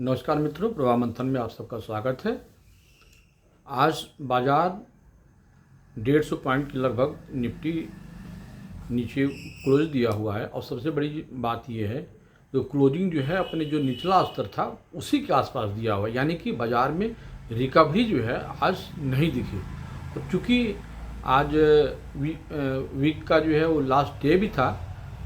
नमस्कार मित्रों, प्रवाह मंथन में आप सबका स्वागत है। आज बाजार 150 पॉइंट के लगभग निफ्टी नीचे क्लोज दिया हुआ है और सबसे बड़ी बात यह है जो क्लोजिंग जो है अपने जो निचला स्तर था उसी के आसपास दिया हुआ है, यानी कि बाज़ार में रिकवरी जो है आज नहीं दिखी। और चूँकि आज वीक का जो है वो लास्ट डे भी था,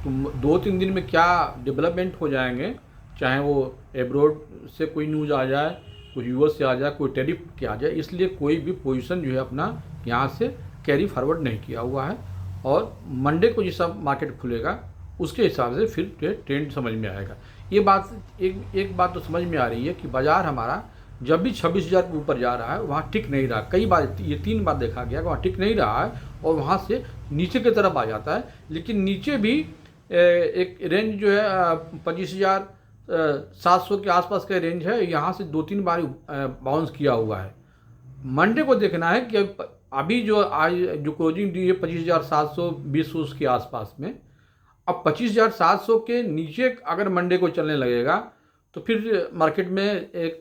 तो 2-3 दिन में क्या डेवलपमेंट हो जाएंगे, चाहे वो एब्रोड से कोई न्यूज़ आ जाए, कुछ यूएस से आ जाए, कोई टैरिफ के आ जाए, इसलिए कोई भी पोजीशन जो है अपना यहाँ से कैरी फॉरवर्ड नहीं किया हुआ है। और मंडे को जैसा मार्केट खुलेगा उसके हिसाब से फिर ट्रेंड समझ में आएगा। ये बात एक बात तो समझ में आ रही है कि बाज़ार हमारा जब भी 26,000 के ऊपर जा रहा है वहाँ टिक नहीं रहा। कई बार ये 3 बार देखा गया कि वहाँ टिक नहीं रहा है और वहाँ से नीचे की तरफ आ जाता है, लेकिन नीचे भी एक रेंज जो है 25,700 के आसपास का रेंज है, यहाँ से 2-3 बार बाउंस किया हुआ है। मंडे को देखना है कि अभी जो आज जो क्लोजिंग दी है 25,720 उसके आसपास में, अब 25,700 के नीचे अगर मंडे को चलने लगेगा तो फिर मार्केट में एक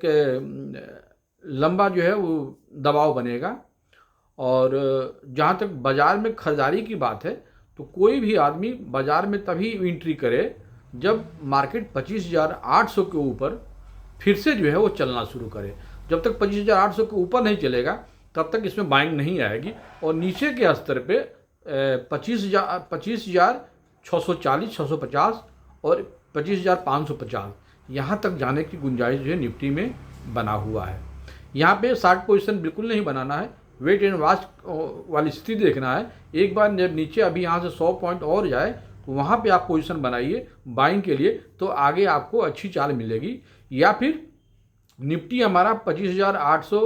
लंबा जो है वो दबाव बनेगा। और जहाँ तक बाज़ार में खरीदारी की बात है तो कोई भी आदमी बाज़ार में तभी एंट्री करे जब मार्केट 25,800 के ऊपर फिर से जो है वो चलना शुरू करे। जब तक 25,800 के ऊपर नहीं चलेगा तब तक इसमें बाइंग नहीं आएगी और नीचे के स्तर पे 25,640, 650 और 25,550 यहाँ तक जाने की गुंजाइश जो है निफ्टी में बना हुआ है। यहाँ पे शार्ट पोजीशन बिल्कुल नहीं बनाना है, वेट एंड वॉच वाली स्थिति देखना है। एक बार जब नीचे अभी यहाँ से 100 पॉइंट और जाए तो वहाँ पे आप पोजीशन बनाइए बाइंग के लिए, तो आगे आपको अच्छी चाल मिलेगी। या फिर निफ्टी हमारा 25,800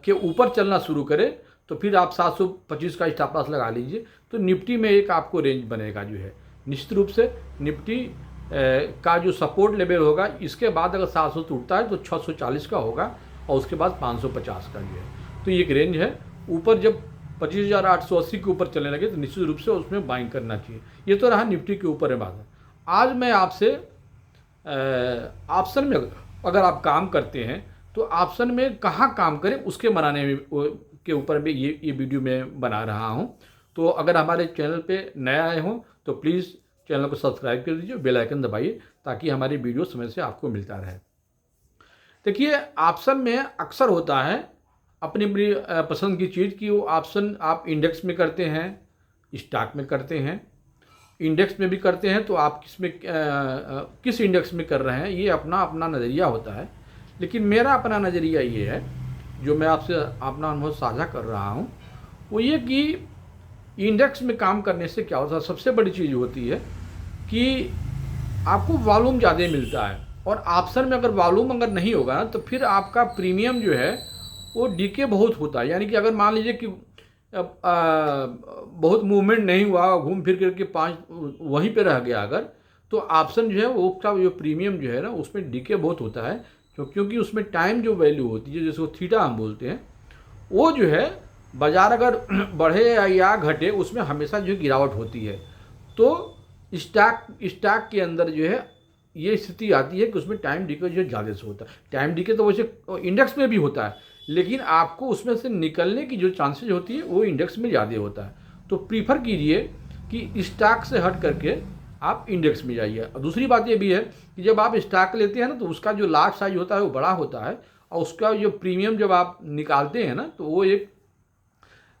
के ऊपर चलना शुरू करे तो फिर आप 725 का स्टॉप लॉस लगा लीजिए, तो निफ्टी में एक आपको रेंज बनेगा जो है। निश्चित रूप से निफ्टी का जो सपोर्ट लेवल होगा, इसके बाद अगर 700 टूटता है तो 640 का होगा और उसके बाद 550 का जो है। तो ये एक रेंज है। ऊपर जब 25,880 के ऊपर चलने लगे तो निश्चित रूप से उसमें बाइंग करना चाहिए। ये तो रहा निफ्टी के ऊपर है बात। आज मैं आपसे ऑप्शन में अगर आप काम करते हैं तो ऑप्शन में कहाँ काम करें उसके बनाने में के ऊपर भी ये वीडियो मैं बना रहा हूँ। तो अगर हमारे चैनल पे नए आए हों तो प्लीज़ चैनल को सब्सक्राइब कर दीजिए, बेल आइकन दबाइए ताकि हमारी वीडियो समय से आपको मिलता रहे। देखिए, ऑप्शन में अक्सर होता है अपनी अपनी पसंद की चीज़ की वो ऑप्शन आप इंडेक्स में करते हैं, स्टॉक में करते हैं। इंडेक्स में भी करते हैं तो आप किस इंडेक्स में कर रहे हैं ये अपना अपना नज़रिया होता है। लेकिन मेरा अपना नज़रिया ये है, जो मैं आपसे अपना अनुभव साझा कर रहा हूँ, वो ये कि इंडेक्स में काम करने से क्या होता है, सबसे बड़ी चीज़ होती है कि आपको वॉल्यूम ज़्यादा मिलता है। और ऑप्शन में अगर वॉल्यूम अगर नहीं होगा ना तो फिर आपका प्रीमियम जो है वो डीके बहुत होता है। यानी कि अगर मान लीजिए कि बहुत मूवमेंट नहीं हुआ, घूम फिर करके 5 वहीं पे रह गया अगर, तो ऑप्शन जो है वो उसका जो प्रीमियम जो है ना उसमें डीके बहुत होता है। क्योंकि उसमें टाइम जो वैल्यू होती है, जैसे वो थीटा हम बोलते हैं, वो जो है बाज़ार अगर बढ़े या घटे उसमें हमेशा जो गिरावट होती है। तो स्टॉक के अंदर जो है ये स्थिति आती है कि उसमें टाइम डीके जो ज़्यादा से होता है। टाइम डीके तो वैसे इंडेक्स में भी होता है, लेकिन आपको उसमें से निकलने की जो चांसेज होती है वो इंडेक्स में ज़्यादा होता है। तो प्रीफर कीजिए कि स्टॉक से हट करके आप इंडेक्स में जाइए। और दूसरी बात ये भी है कि जब आप स्टॉक लेते हैं ना तो उसका जो लार्ज साइज होता है वो बड़ा होता है और उसका जो प्रीमियम जब आप निकालते हैं ना तो वो एक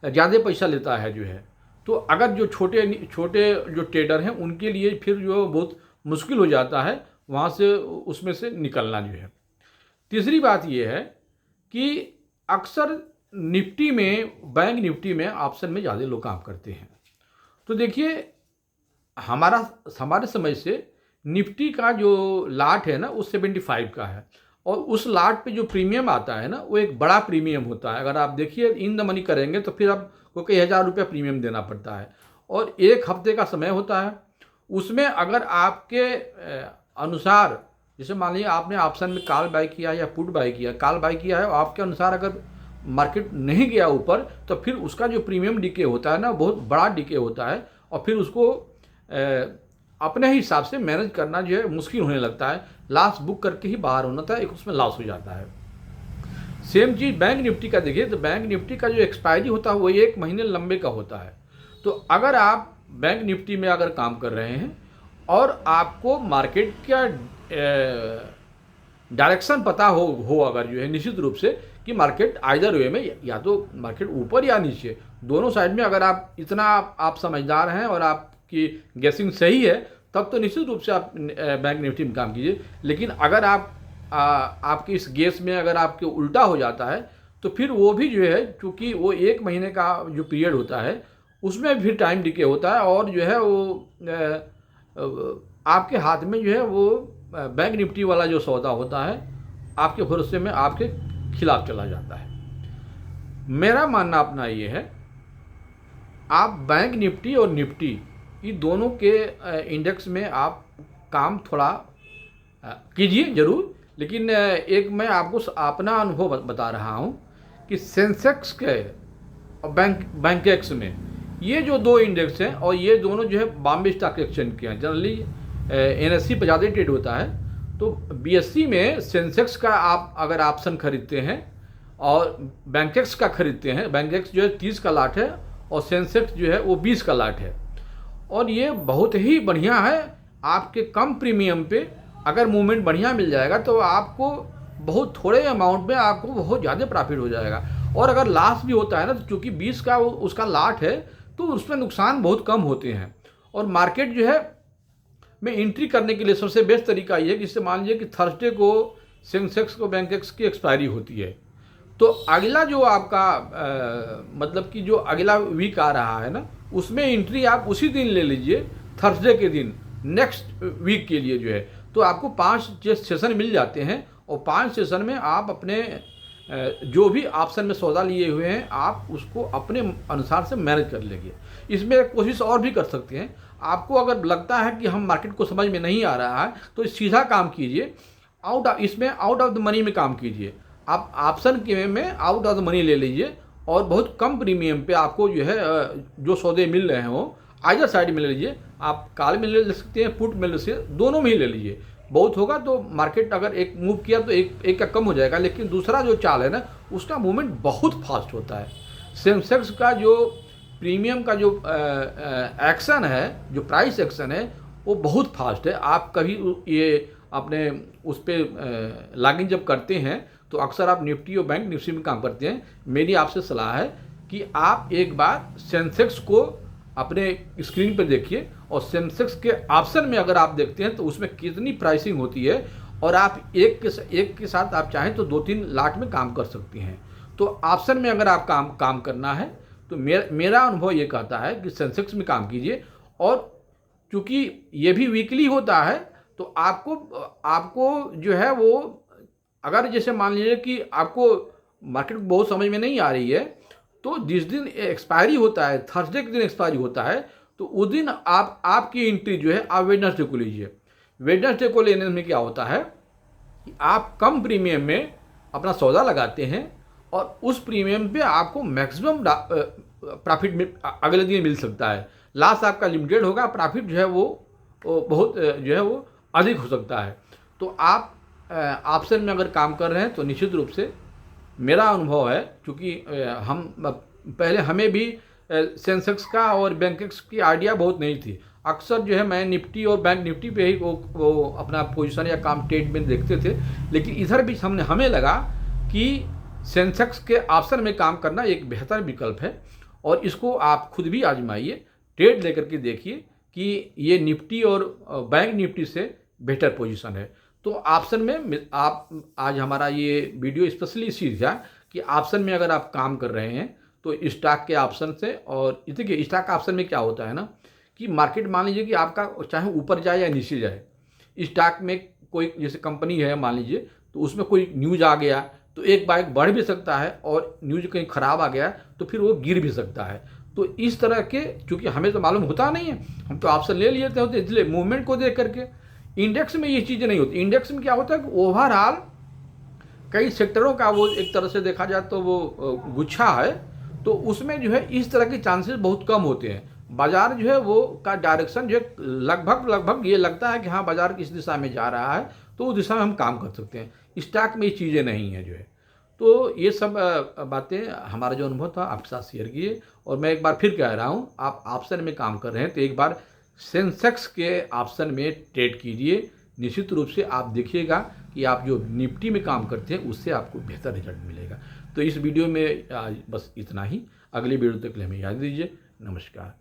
ज़्यादा पैसा लेता है जो है। तो अगर जो छोटे जो ट्रेडर हैं उनके लिए फिर जो बहुत मुश्किल हो जाता है वहाँ से उसमें से निकलना जो है। तीसरी बात ये है कि अक्सर निफ्टी में, बैंक निफ्टी में ऑप्शन में ज़्यादा लोग काम करते हैं। तो देखिए, हमारे समझ से निफ्टी का जो लाट है ना वो 75 का है और उस लाट पे जो प्रीमियम आता है ना वो एक बड़ा प्रीमियम होता है। अगर आप देखिए इन द मनी करेंगे तो फिर आपको कई हज़ार रुपये प्रीमियम देना पड़ता है और 1 हफ्ते का समय होता है। उसमें अगर आपके अनुसार, जैसे मान लीजिए आपने ऑप्शन में कॉल बाय किया या पुट बाय किया, कॉल बाय किया है और आपके अनुसार अगर मार्केट नहीं गया ऊपर तो फिर उसका जो प्रीमियम डीके होता है ना बहुत बड़ा डीके होता है और फिर उसको अपने हिसाब से मैनेज करना जो है मुश्किल होने लगता है। लॉस बुक करके ही बाहर होना था, एक उसमें लॉस हो जाता है। सेम चीज़ बैंक निफ्टी का देखिए, तो बैंक निफ्टी का जो एक्सपायरी होता है वो 1 महीने लंबे का होता है। तो अगर आप बैंक निफ्टी में अगर काम कर रहे हैं और आपको मार्केट का डायरेक्शन पता हो अगर जो है निश्चित रूप से कि मार्केट आइदर वे में या तो मार्केट ऊपर या नीचे, दोनों साइड में अगर आप इतना आप समझदार हैं और आपकी गेसिंग सही है, तब तो निश्चित रूप से आप बैंक निफ्टी में काम कीजिए। लेकिन अगर आप आपकी इस गेस में अगर आपके उल्टा हो जाता है, तो फिर वो भी जो है, चूँकि वो 1 महीने का जो पीरियड होता है उसमें फिर टाइम डिके होता है, और जो है वो आपके हाथ में जो है वो बैंक निफ्टी वाला जो सौदा होता है आपके भरोसे में आपके खिलाफ चला जाता है। मेरा मानना अपना ये है, आप बैंक निफ्टी और निफ्टी ये दोनों के इंडेक्स में आप काम थोड़ा कीजिए ज़रूर, लेकिन एक मैं आपको अपना अनुभव बता रहा हूँ कि सेंसेक्स के और बैंकेक्स में ये जो 2 इंडेक्स हैं, और ये दोनों जो है बॉम्बे स्टॉक एक्सचेंज के हैं। जनरली NSE पर ज़्यादा ट्रेड होता है, तो BSE में सेंसेक्स का आप अगर ऑप्शन खरीदते हैं और बैंकेक्स का खरीदते हैं, बैंकेक्स जो है 30 का लाट है और सेंसेक्स जो है वो 20 का लाट है, और ये बहुत ही बढ़िया है। आपके कम प्रीमियम पे अगर मूवमेंट बढ़िया मिल जाएगा तो आपको बहुत थोड़े अमाउंट में आपको बहुत ज़्यादा प्रॉफिट हो जाएगा। और अगर लॉस भी होता है ना, तो चूँकि 20 का उसका लाट है तो उसमें नुकसान बहुत कम होते हैं। और मार्केट जो है में एंट्री करने के लिए सबसे बेस्ट तरीका ये है कि इससे मान लीजिए कि थर्सडे को सेंसेक्स को बैंकेक्स की एक्सपायरी होती है, तो अगला जो आपका मतलब कि जो अगला वीक आ रहा है ना, उसमें एंट्री आप उसी दिन ले लीजिए, थर्सडे के दिन, नेक्स्ट वीक के लिए जो है। तो आपको 5 सेशन मिल जाते हैं, और 5 सेशन में आप अपने जो भी ऑप्शन में सौदा लिए हुए हैं आप उसको अपने अनुसार से मैनेज कर लेंगे। इसमें एक कोशिश और भी कर सकते हैं, आपको अगर लगता है कि हम मार्केट को समझ में नहीं आ रहा है तो सीधा काम कीजिए, इसमें आउट ऑफ द मनी में काम कीजिए। आप ऑप्शन के में आउट ऑफ द मनी ले लीजिए, और बहुत कम प्रीमियम पे आपको जो है जो सौदे मिल रहे हो आइदर साइड में ले लीजिए। आप कॉल में ले सकते हैं, पुट में ले सकते हैं, दोनों में ही ले लीजिए। बहुत होगा तो मार्केट अगर एक मूव किया तो एक का कम हो जाएगा, लेकिन दूसरा जो चाल है ना उसका मूवमेंट बहुत फास्ट होता है। सेंसेक्स का जो प्रीमियम का जो एक्शन है, जो प्राइस एक्शन है, वो बहुत फास्ट है। आप कभी ये अपने उस पर लॉगिन जब करते हैं तो अक्सर आप निफ्टी और बैंक निफ्टी में काम करते हैं, मेरी आपसे सलाह है कि आप एक बार सेंसेक्स को अपने स्क्रीन पर देखिए, और सेंसेक्स के ऑप्शन में अगर आप देखते हैं तो उसमें कितनी प्राइसिंग होती है, और आप एक के साथ आप चाहें तो 2-3 लाट में काम कर सकती हैं। तो ऑप्शन में अगर आप काम करना है तो मेरा अनुभव ये कहता है कि सेंसेक्स में काम कीजिए। और चूँकि ये भी वीकली होता है तो आपको जो है वो, अगर जैसे मान लीजिए कि आपको मार्केट बहुत समझ में नहीं आ रही है, तो जिस दिन एक्सपायरी होता है, थर्सडे के दिन एक्सपायरी होता है, तो उस दिन आपकी एंट्री जो है आप वेडनेसडे को लीजिए। वेडनेसडे को लेने में क्या होता है कि आप कम प्रीमियम में अपना सौदा लगाते हैं, और उस प्रीमियम पे आपको मैक्सिमम प्रॉफिट अगले दिन मिल सकता है। लॉस आपका लिमिटेड होगा, प्रॉफिट जो है वो बहुत जो है वो अधिक हो सकता है। तो आप ऑप्शन में अगर काम कर रहे हैं तो निश्चित रूप से मेरा अनुभव है, क्योंकि हमें भी सेंसेक्स का और बैंकेक्स की आइडिया बहुत नहीं थी। अक्सर जो है मैं निफ्टी और बैंक निफ्टी पे ही वो अपना पोजीशन या काम ट्रेड में देखते थे, लेकिन इधर भी हमें लगा कि सेंसेक्स के ऑप्शन में काम करना एक बेहतर विकल्प है, और इसको आप खुद भी आजमाइए, ट्रेड लेकर के देखिए कि ये निफ्टी और बैंक निफ्टी से बेहतर पोजीशन है। तो ऑप्शन में आप, आज हमारा ये वीडियो स्पेशली इसी था कि ऑप्शन में अगर आप काम कर रहे हैं तो स्टॉक के ऑप्शन से, और देखिए स्टॉक ऑप्शन में क्या होता है ना कि मार्केट मान लीजिए कि आपका चाहे ऊपर जाए या नीचे जाए, स्टॉक में कोई जैसे कंपनी है मान लीजिए, तो उसमें कोई न्यूज़ आ गया तो एक बाइक बढ़ भी सकता है, और न्यूज़ कहीं ख़राब आ गया तो फिर वो गिर भी सकता है। तो इस तरह के, चूँकि हमें तो मालूम होता नहीं है, हम तो ऑप्शन ले लेते होते, इसलिए मूवमेंट को देख करके। इंडेक्स में ये चीज़ें नहीं होती। इंडेक्स में क्या होता है कि ओवरऑल कई सेक्टरों का वो एक तरह से देखा जाए तो वो गुच्छा है, तो उसमें जो है इस तरह के चांसेस बहुत कम होते हैं। बाजार जो है वो का डायरेक्शन जो है लगभग ये लगता है कि हाँ बाजार किस दिशा में जा रहा है, तो उस दिशा में हम काम कर सकते हैं। स्टॉक में ये चीज़ें नहीं हैं जो है। तो ये सब बातें हमारा जो अनुभव था आपके साथ शेयर किए। और मैं एक बार फिर कह रहा हूँ, आप ऑप्शन में काम कर रहे हैं तो एक बार सेंसेक्स के ऑप्शन में ट्रेड कीजिए। निश्चित रूप से आप देखिएगा कि आप जो निफ्टी में काम करते हैं उससे आपको बेहतर रिजल्ट मिलेगा। तो इस वीडियो में बस इतना ही। अगली वीडियो तक के लिए हमें याद दीजिए। नमस्कार।